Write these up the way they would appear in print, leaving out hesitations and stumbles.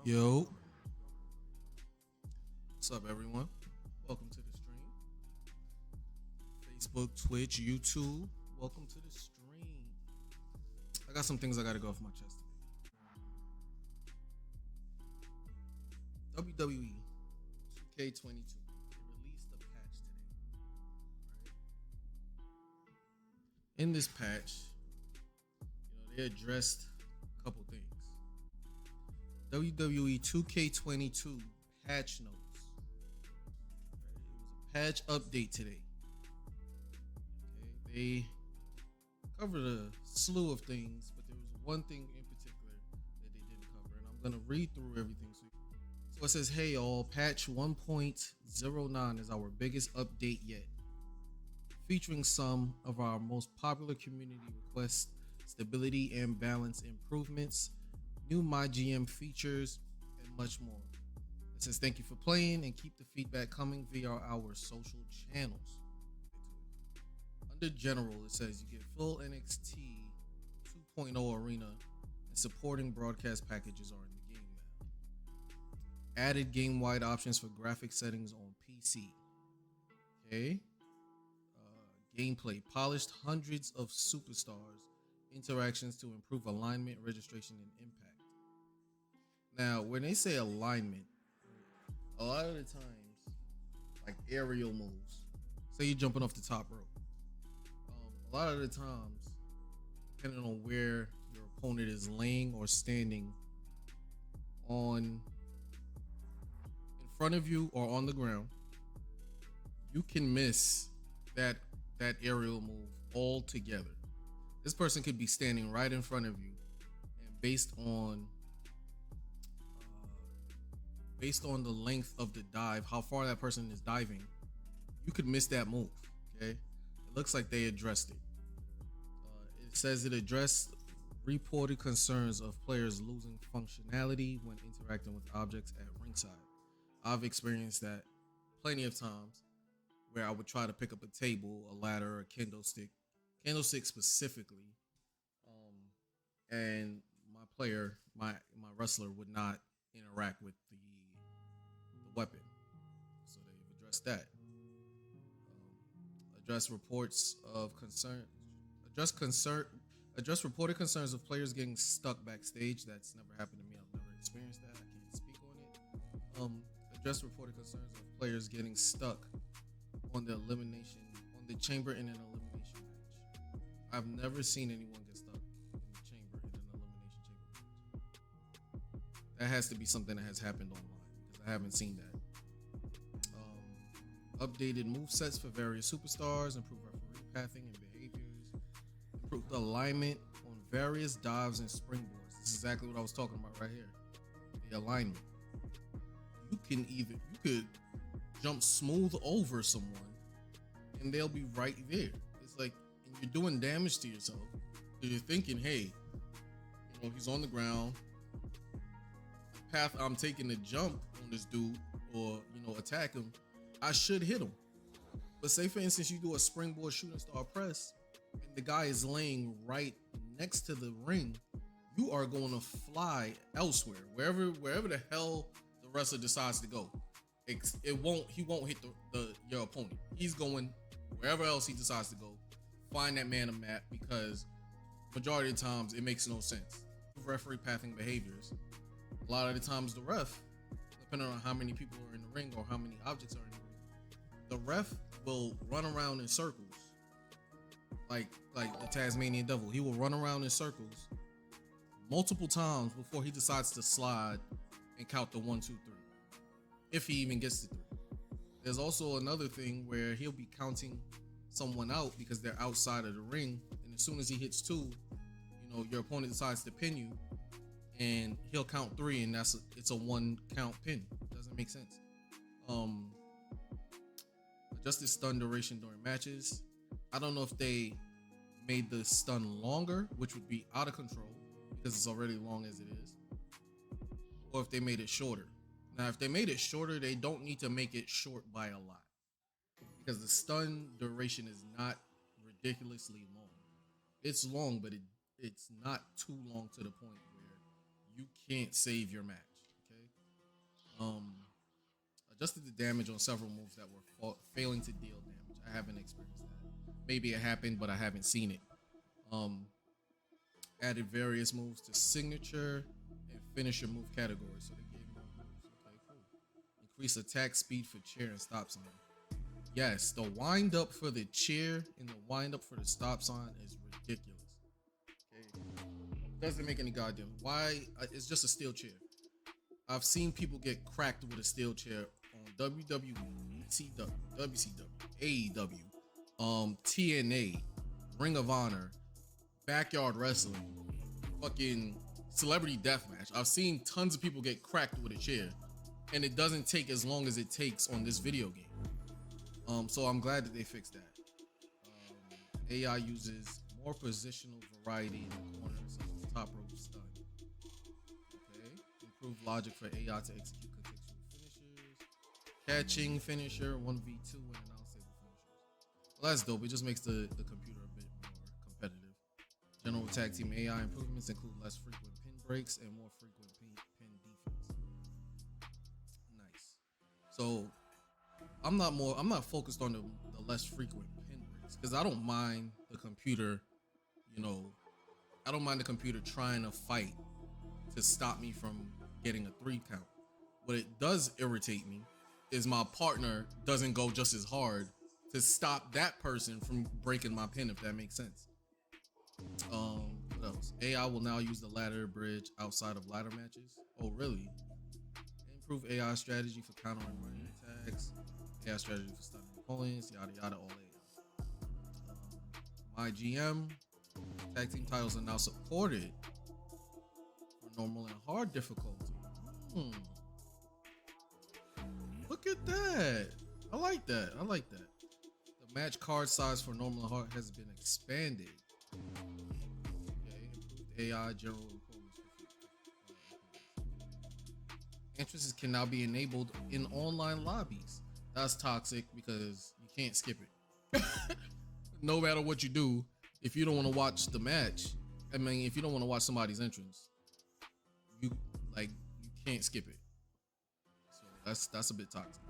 Yo, what's up, everyone? Welcome to the stream. Facebook, Twitch, YouTube. Welcome to the stream. I got some things I gotta go off my chest today. WWE 2K22 released a patch today. Right? In this patch, they addressed a couple things. WWE 2K22 patch notes. Right? It was a patch update today. Okay, they covered a slew of things, but there was one thing in particular that they didn't cover, and I'm gonna read through everything. So it says, "Hey all, patch 1.09 is our biggest update yet, featuring some of our most popular community requests, stability and balance improvements, new MyGM features, and much more. It says thank you for playing and keep the feedback coming via our social channels." Under general, it says you get full NXT 2.0 arena and supporting broadcast packages are in the game now. Added game-wide options for graphic settings on PC. Okay. Gameplay polished hundreds of superstars interactions to improve alignment, registration, and impact. Now, when they say alignment, a lot of the times, like aerial moves, say you're jumping off the top rope. A lot of the times, depending on where your opponent is laying or standing on in front of you or on the ground, you can miss that aerial move altogether. This person could be standing right in front of you, and based on the length of the dive, how far that person is diving, you could miss that move. Okay, it looks like they addressed it. It says it addressed reported concerns of players losing functionality when interacting with objects at ringside. I've experienced that plenty of times where I would try to pick up a table, a ladder, a candlestick specifically, and my wrestler would not interact with the weapon. So they've addressed that. Address reports of concern. Address reported concerns of players getting stuck backstage. That's never happened to me. I've never experienced that. I can't speak on it. Address reported concerns of players getting stuck on the chamber in an elimination match. I've never seen anyone get stuck in the chamber in an elimination chamber match. That has to be something that has happened online because I haven't seen that. Updated move sets for various superstars, improved referee pathing and behaviors, improved alignment on various dives and springboards. This is exactly what I was talking about right here. The alignment. You could jump smooth over someone and they'll be right there. It's like, and you're doing damage to yourself. You're thinking, hey, he's on the ground. The path I'm taking to jump on this dude or, attack him, I should hit him. But say, for instance, you do a springboard shooting star press and the guy is laying right next to the ring, you are going to fly elsewhere, wherever the hell the wrestler decides to go. He won't hit your opponent. He's going wherever else he decides to go. Find that man a map, because majority of the times it makes no sense. Referee pathing behaviors. A lot of the times the ref, depending on how many people are in the ring or how many objects are in the ring, the ref will run around in circles, like the Tasmanian Devil. He will run around in circles multiple times before he decides to slide and count the 1, 2, 3, if he even gets to 3. There's also another thing where he'll be counting someone out because they're outside of the ring, and as soon as he hits 2, your opponent decides to pin you, and he'll count 3, and it's a 1 count pin. Doesn't make sense. Adjusted stun duration during matches. I don't know if they made the stun longer, which would be out of control because it's already long as it is, or if they made it shorter. Now, if they made it shorter, they don't need to make it short by a lot, because the stun duration is not ridiculously long. It's long, but it's not too long to the point where you can't save your match. Okay, adjusted the damage on several moves that were failing to deal damage. I haven't experienced that. Maybe it happened, but I haven't seen it. Um, Added various moves to signature and finisher move categories. So they gave more moves. Okay, cool. Increase attack speed for chair and stop sign. Yes, the wind up for the chair and the wind up for the stop sign is ridiculous. Okay, doesn't make any goddamn. Why? It's just a steel chair. I've seen people get cracked with a steel chair on WWE, ECW, WCW, AEW, TNA, Ring of Honor, Backyard Wrestling, fucking Celebrity Deathmatch. I've seen tons of people get cracked with a chair, and it doesn't take as long as it takes on this video game. So I'm glad that they fixed that. AI uses more positional variety in the corners, such as top rope stun. Okay, improved logic for AI to execute contextual finishers, catching finisher, 1v2, and announce table finishers. Well, that's dope. It just makes the computer a bit more competitive. General tag team AI improvements include less frequent pin breaks and more frequent pin defense. Nice. So I'm not focused on the less frequent pin breaks because I don't mind the computer, I don't mind the computer trying to fight to stop me from getting a 3 count. What it does irritate me is my partner doesn't go just as hard to stop that person from breaking my pin, if that makes sense. What else? AI will now use the ladder bridge outside of ladder matches. Oh, really? Improve AI strategy for countering running attacks. AI strategy for stunning opponents. Yada yada. All AI. My GM tag team titles are now supported for normal and hard difficulty. Look at that. I like that. The match card size for normal and hard has been expanded. Okay, improved AI general performance. Entrances can now be enabled in online lobbies. That's toxic because you can't skip it. No matter what you do, if you don't want to watch the match, if you don't want to watch somebody's entrance, you can't skip it. So that's a bit toxic.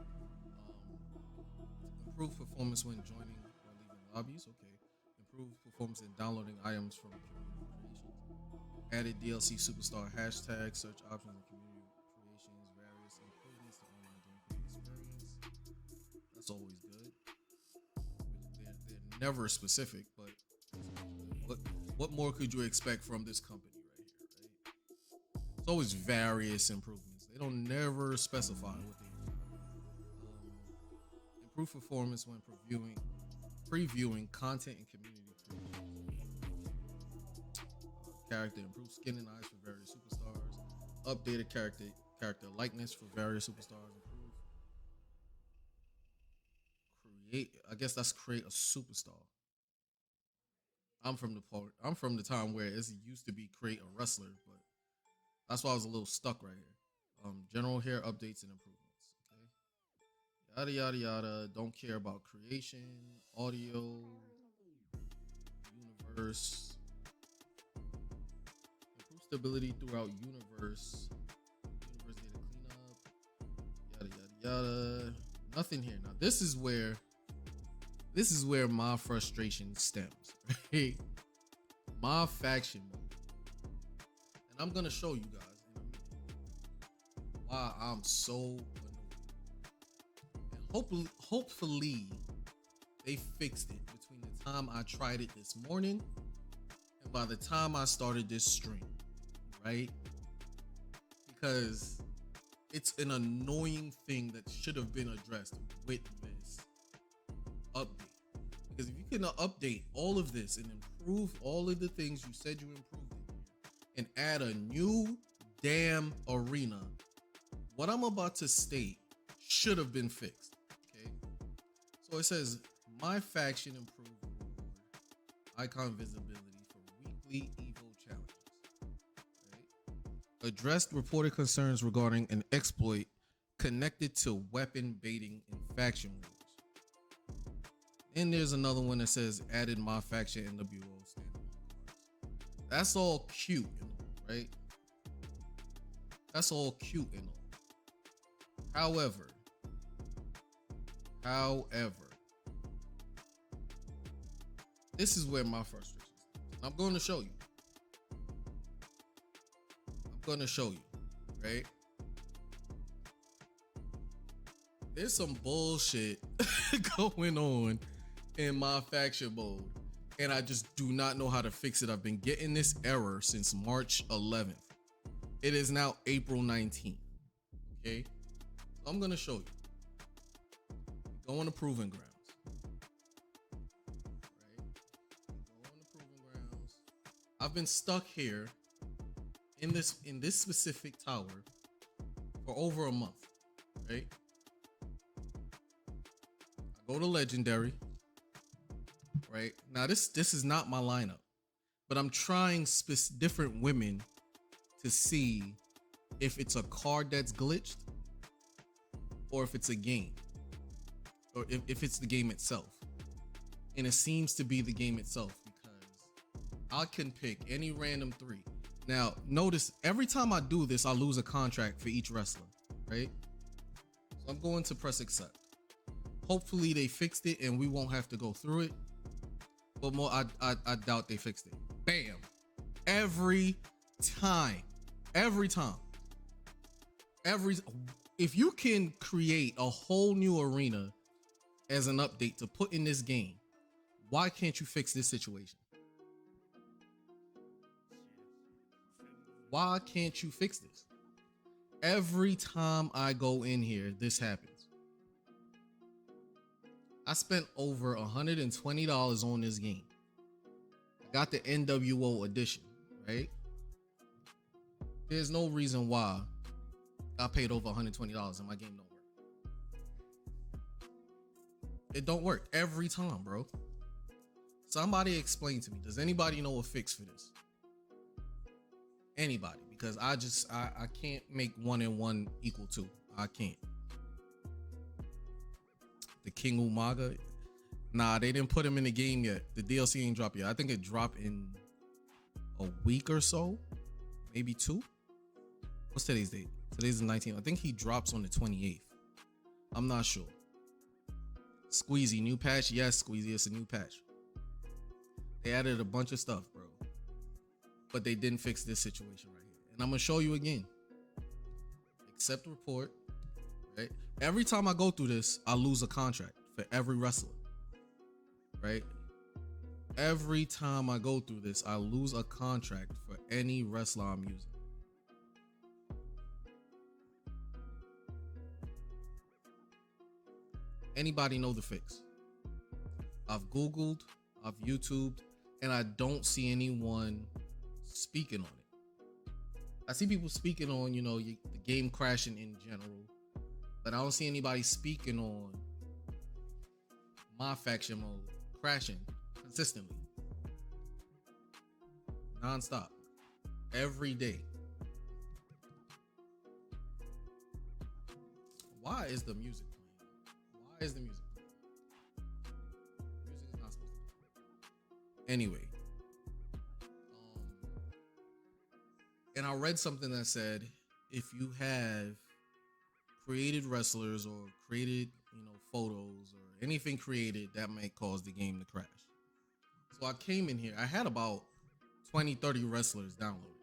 Improved performance when joining or leaving lobbies. Okay. Improved performance in downloading items from community creations. Added DLC superstar hashtag search options and community creations. Various improvements to online gameplay experience. That's always good. They're never specific, but what more could you expect from this company right here, right? It's always various improvements. They don't never specify what they do. Improved performance when previewing content and community creations. Character improved skin and eyes for various superstars. Updated character likeness for various superstars. Create a superstar. I'm from the time where it used to be create a wrestler, but that's why I was a little stuck right here. General hair updates and improvements. Okay. Yada yada yada. Don't care about creation, audio, universe. Improve stability throughout universe. Universe data cleanup. Yada yada yada. Nothing here. Now this is where my frustration stems, right? My faction mode. And I'm gonna show you guys in a minute why I'm so annoyed. And hopefully they fixed it between the time I tried it this morning and by the time I started this stream, right? Because it's an annoying thing that should have been addressed with this update. Because if you can update all of this and improve all of the things you said you improved in and add a new damn arena, what I'm about to state should have been fixed. Okay. So it says my faction improved reward icon visibility for weekly Evo challenges. Right? Addressed reported concerns regarding an exploit connected to weapon baiting in faction wars. And there's another one that says added my faction NWO standalone cards. That's all cute and all, right? That's all cute and all. However, However, this is where my frustration is. I'm going to show you. Right? There's some bullshit going on in my faction mode, and I just do not know how to fix it. I've been getting this error since March 11th. It is now April 19th. Okay, so I'm gonna show you. Go on the proving grounds. Right? Go on the proving grounds. I've been stuck here in this specific tower for over a month. Right? I go to legendary. Right now, this is not my lineup, but I'm trying different women to see if it's a card that's glitched or if it's a game, or if it's the game itself. And it seems to be the game itself, because I can pick any random 3. Now, notice every time I do this, I lose a contract for each wrestler, right? So I'm going to press accept. Hopefully they fixed it and we won't have to go through it. But more, I doubt they fixed it. Bam. Every time. If you can create a whole new arena as an update to put in this game, why can't you fix this situation? Why can't you fix this? Every time I go in here, this happens. I spent over $120 on this game. I got the NWO edition, right? There's no reason why I paid over $120 and my game don't work. It don't work every time, bro. Somebody explain to me. Does anybody know a fix for this? Anybody? Because I can't make 1 and 1 equal 2. I can't. The King Umaga. Nah, they didn't put him in the game yet. The DLC ain't dropped yet. I think it dropped in a week or so. Maybe 2. What's today's date? Today's the 19th. I think he drops on the 28th. I'm not sure. Squeezy, new patch? Yes, Squeezy, it's a new patch. They added a bunch of stuff, bro. But they didn't fix this situation right here. And I'm going to show you again. Accept report. Right? Every time I go through this, I lose a contract for every wrestler. Right? Every time I go through this, I lose a contract for any wrestler I'm using. Anybody know the fix? I've Googled, I've YouTubed, and I don't see anyone speaking on it. I see people speaking on, the game crashing in general, but I don't see anybody speaking on my faction mode crashing consistently, non-stop, every day. Why is the music playing? Why is the music playing? Music is not supposed to play. Anyway, and I read something that said if you have created wrestlers or created, photos or anything created, that might cause the game to crash. So I came in here. I had about 20, 30 wrestlers downloaded.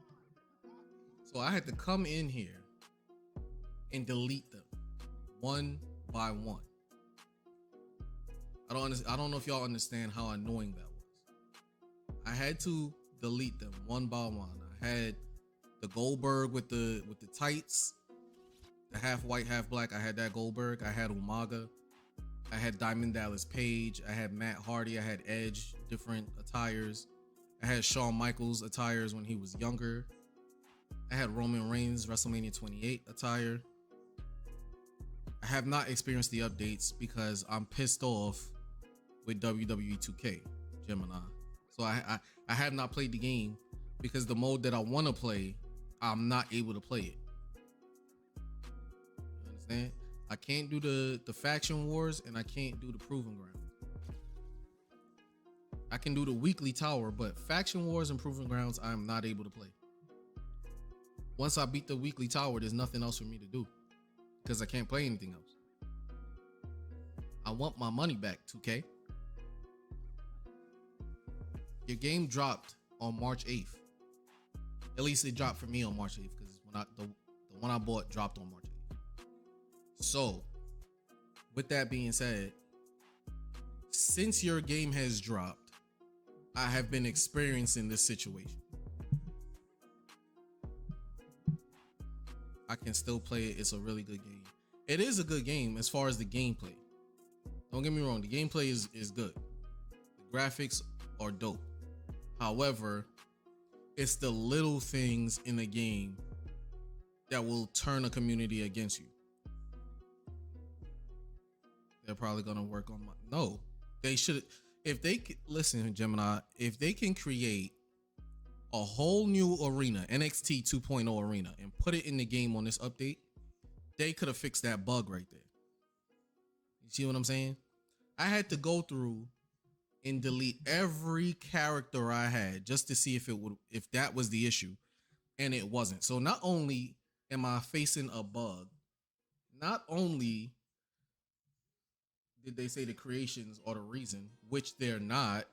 So I had to come in here and delete them one by one. I don't know if y'all understand how annoying that was. I had to delete them one by one. I had the Goldberg with the tights, the half white, half black. I had that Goldberg. I had Umaga. I had Diamond Dallas Page. I had Matt Hardy. I had Edge, different attires. I had Shawn Michaels attires when he was younger. I had Roman Reigns WrestleMania 28 attire. I have not experienced the updates because I'm pissed off with WWE 2K, Gemini. So I have not played the game because the mode that I want to play, I'm not able to play it. You understand? I can't do the faction wars and I can't do the proving ground. I can do the weekly tower, but faction wars and proving grounds, I'm not able to play. Once I beat the weekly tower, there's nothing else for me to do because I can't play anything else. I want my money back, 2K. Your game dropped on March 8th. At least it dropped for me on March 8th because when the one I bought dropped on March 8th. So, with that being said, since your game has dropped, I have been experiencing this situation. I can still play it. It's a really good game. It is a good game as far as the gameplay. Don't get me wrong, the gameplay is good. The graphics are dope. However, it's the little things in the game that will turn a community against you. They're probably gonna work on no. They should, if they listen, Gemini, if they can create a whole new arena, NXT 2.0 arena, and put it in the game on this update, they could have fixed that bug right there. You see what I'm saying? I had to go through and delete every character I had just to see if that was the issue, and it wasn't. So not only am I facing a bug, not only did they say the creations are the reason, which they're not,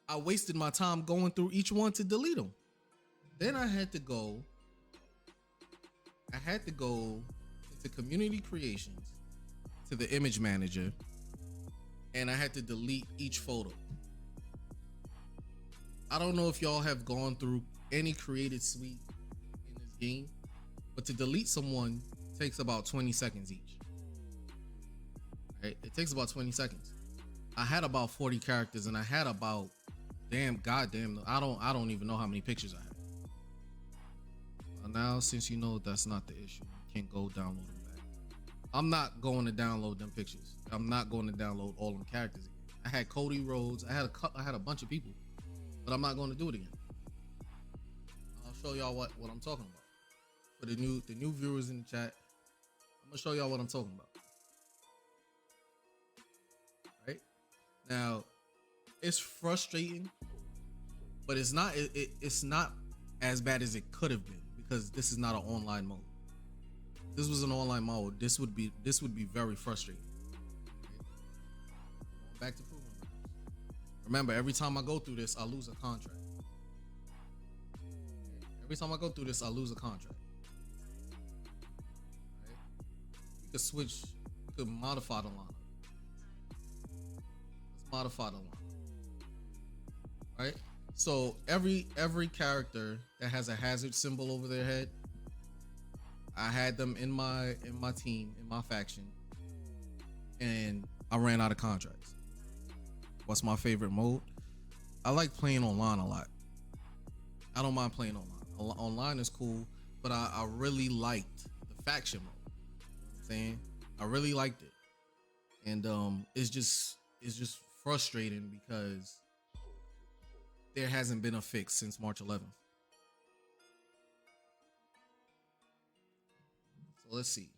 I wasted my time going through each one to delete them. Then I had to go into community creations, to the image manager, and I had to delete each photo. I don't know if y'all have gone through any created suite in this game, but to delete someone takes about 20 seconds each. Right? It takes about 20 seconds. I had about 40 characters, and I had about goddamn, I don't even know how many pictures I had. Now, since you know that's not the issue, you can't go download them back. I'm not going to download them pictures. I'm not going to download all them characters again. I had Cody Rhodes. I had a bunch of people, but I'm not going to do it again. I'll show y'all what I'm talking about. For the new viewers in the chat, I'm gonna show y'all what I'm talking about. Right now, it's frustrating, but it's not as bad as it could have been, because this is not an online mode. If this was an online mode, this would be very frustrating. Back to proving. Remember, every time I go through this, I lose a contract. Every time I go through this, I lose a contract. Right? You could switch. You could modify the lineup. Let's modify the lineup. Right? So every character that has a hazard symbol over their head, I had them in my team, in my faction, and I ran out of contracts. What's my favorite mode? I like playing online a lot. I don't mind playing online. Online is cool, but I really liked the faction mode. You know what I'm saying? I really liked it. And it's just frustrating because there hasn't been a fix since March 11th. So let's see.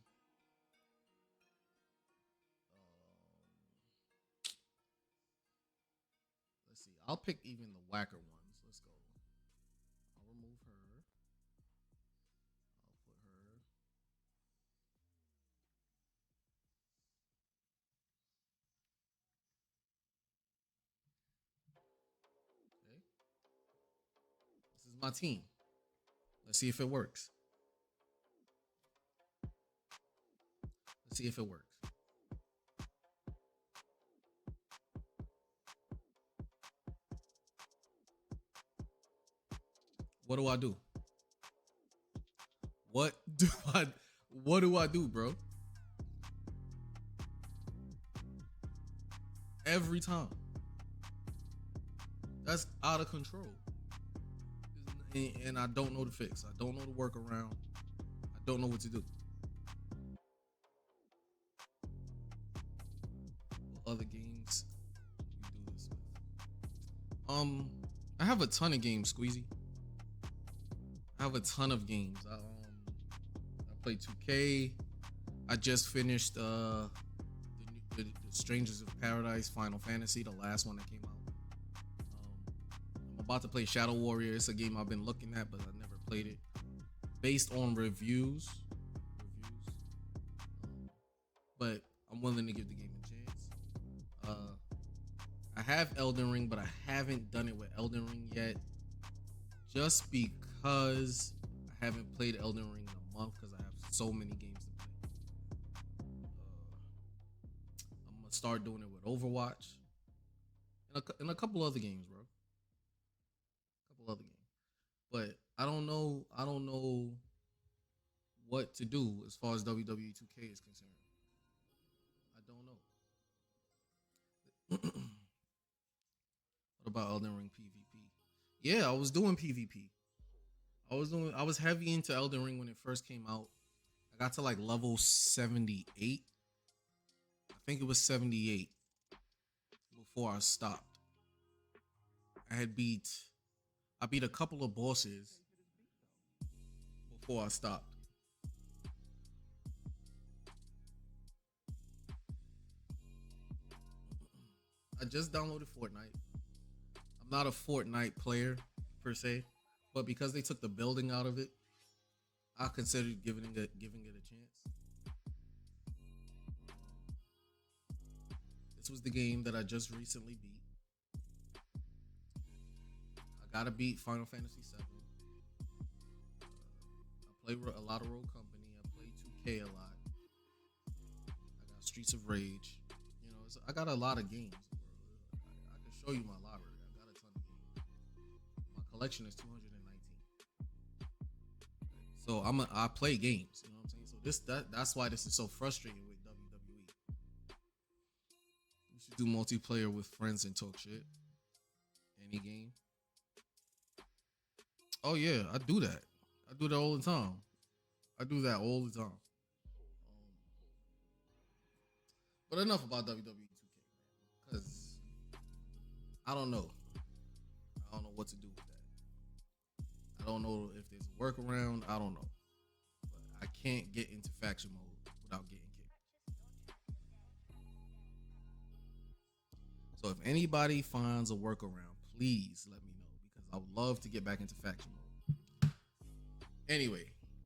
Let's see. I'll pick even the whacker ones. Let's go. I'll remove her. I'll put her. Okay. This is my team. Let's see if it works. Let's see if it works. What do I do? What do I do, bro? Every time. That's out of control. And I don't know the fix. I don't know the workaround. I don't know what to do. What other games you do this with? I have a ton of games, Squeezy. I have a ton of games. I play 2K. I just finished the Strangers of Paradise Final Fantasy, the last one that came out. I'm about to play Shadow Warrior. It's a game I've been looking at, but I never played it. Based on reviews. But I'm willing to give the game a chance. I have Elden Ring, but I haven't done it with Elden Ring yet, just because I haven't played Elden Ring in a month because I have so many games to play. I'm gonna start doing it with Overwatch and a couple other games, bro. A couple other games, but I don't know. I don't know what to do as far as WWE 2K is concerned. I don't know. What about Elden Ring PvP? Yeah, I was doing PvP. I was heavy into Elden Ring when it first came out. I got to like level 78. I think it was 78 before I stopped. I had beat I beat a couple of bosses before I stopped. I just downloaded Fortnite. I'm not a Fortnite player per se, but because they took the building out of it, I considered giving it a chance. This was the game that I just recently beat. I gotta beat Final Fantasy VII. I play a lot of Rogue Company. I play 2K a lot. I got Streets of Rage. I got a lot of games. Bro. I can show you my library. I got a ton of games. My collection is 219. So I play games. You know what I'm saying? So that's why this is so frustrating with WWE. You should do multiplayer with friends and talk shit. Any game. Oh yeah, I do that. I do that all the time. I do that all the time. But enough about WWE 2K, because I don't know. I don't know what to do with that. I don't know if there's a workaround. I don't know. But I can't get into faction mode without getting kicked. So if anybody finds a workaround, please let me know, because I would love to get back into faction mode. Anyway,